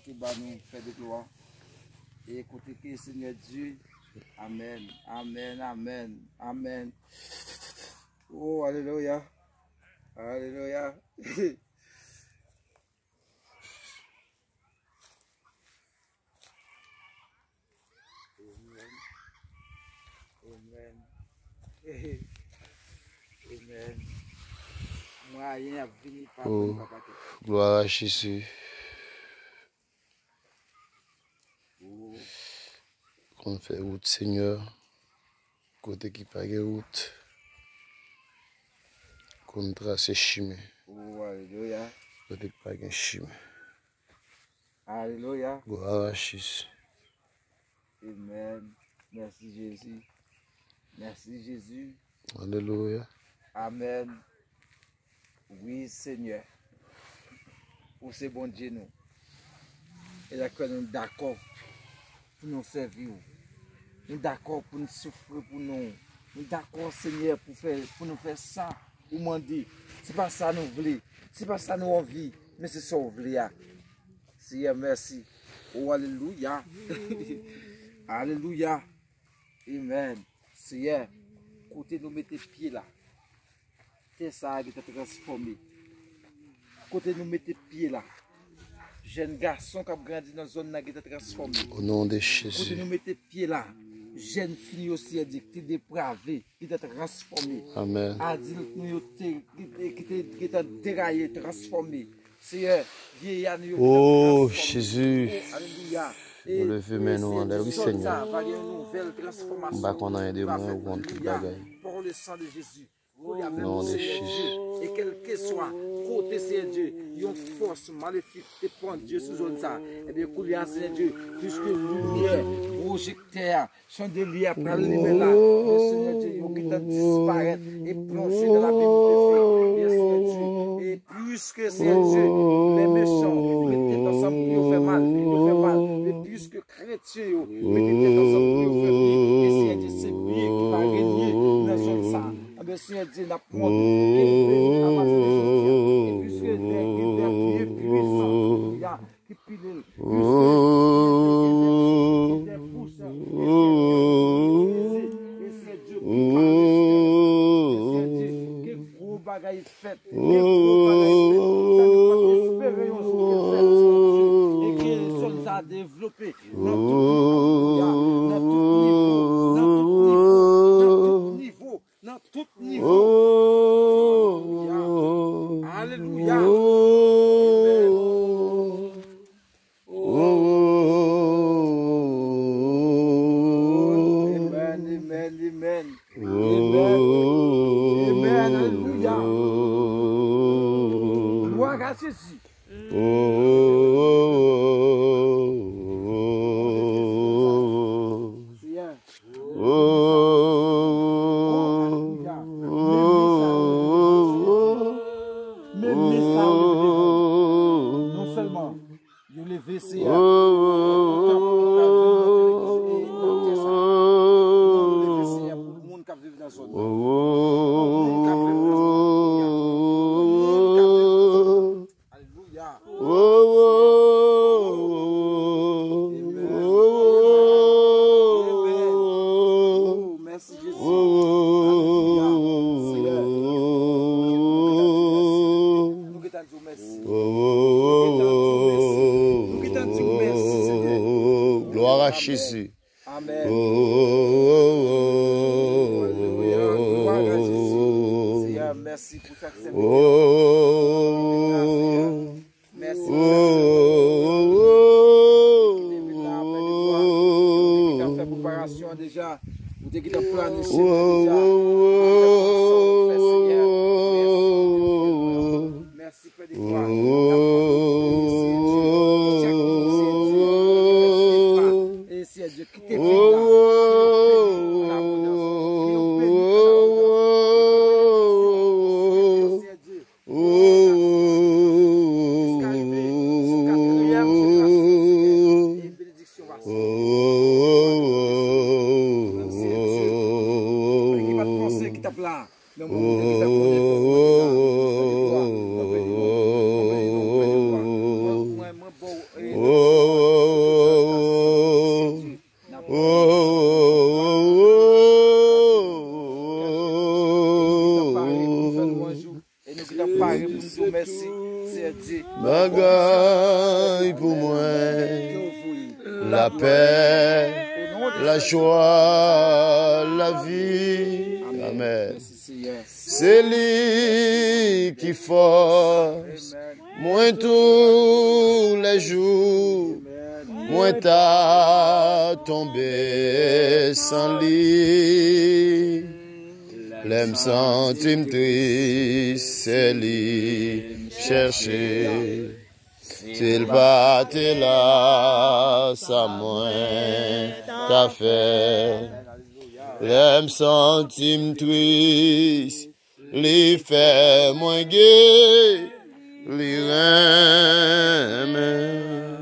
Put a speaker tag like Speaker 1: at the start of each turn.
Speaker 1: qui va nous faire de gloire. Et écoutez que Seigneur Dieu. Amen. Amen. Amen. Amen. Oh, alléluia. Alléluia. Amen. Amen. Moi, il y a venu par papa.
Speaker 2: Gloire à Jésus. Qu'on fait route, Seigneur. Côté qui pague route. Qu'on trace chemin.
Speaker 1: Oh, alléluia.
Speaker 2: Côté qui pague chemin.
Speaker 1: Alléluia.
Speaker 2: Gloire à Jésus.
Speaker 1: Amen. Merci Jésus. Merci Jésus.
Speaker 2: Alléluia.
Speaker 1: Amen. Oui, Seigneur. Pour ce bon Dieu, nous. Et là, que nous sommes d'accord pour nous servir. Nous sommes d'accord pour nous souffrir pour nous. Nous sommes d'accord, Seigneur, pour nous faire ça. Ou m'en dit, ce n'est pas ça nous voulons. Ce n'est pas ça nous envie. Mais c'est ça nous voulons. Seigneur, merci. Oh, alléluia. Alléluia. Amen. Seigneur, côté nous mettez pieds là. C'est ça qui est transformé. Côté nous mettez pieds là. Jeune garçon qui a grandi dans la zone qui est transformé.
Speaker 2: Au nom de
Speaker 1: Côté
Speaker 2: Jésus.
Speaker 1: nous mettez pieds là. Jeune fille aussi qui est dépravée, qui est transformée.
Speaker 2: Amen.
Speaker 1: Adulte qui est déraillé, transformé. Seigneur, vieillard nous.
Speaker 2: Oh Jésus.
Speaker 1: Alléluia.
Speaker 2: Nous levons maintenant en l'air, oui Seigneur.
Speaker 1: Nous
Speaker 2: Bah qu'on a aidé moi ou contre tout bagaille.
Speaker 1: Pour le sang de Jésus.
Speaker 2: Au nom de Jésus.
Speaker 1: Et quel que soit côté Seigneur Dieu, il y a une force maléfique qui prend Dieu sous zone ça. Et bien, couler Seigneur Dieu, puisque lumière, projecteur, chandelier, pour allumer là, Seigneur Dieu, il y a qui disparaître et plonger dans la vie de Seigneur Dieu. Et puisque Seigneur Dieu, les méchants mettent ensemble pour faire mal, pour faire mal. Et puisque chrétiens mettent ensemble pour faire bien, et Seigneur Dieu, c'est bien qui va régner dans zone ça. Le Seigneur dit, la prendre et puisque des puissants qui pilent, des pouces, et c'est Dieu qui gros bagaille fait, qui gros bagaille fait, ça nous pas espérer et que sommes à développer dans tout niveau. Alléluia. Amen. Amen. Alléluia. Gloire à Jésus. Non seulement, je l'ai versé merci Jésus.
Speaker 2: Gloire à Jésus.
Speaker 1: Amen. Gloire à Jésus. Seigneur, merci pour chaque semaine. Merci pour chaque fait préparation déjà. Vous avez planifié déjà. Merci pour des fois. Et c'est Dieu qui t'est fait là. Merci, c'est Dieu.
Speaker 2: Bagaille pour moi, la paix, la joie, la vie. Amen. C'est lui qui force, moi tous les jours, moi t'as tombé sans lit. L'aime sentime triste, c'est lui chercher. S'il battait là, ça moins t'a fait. L'aime sentime triste, lui fait moins gai, lui remet.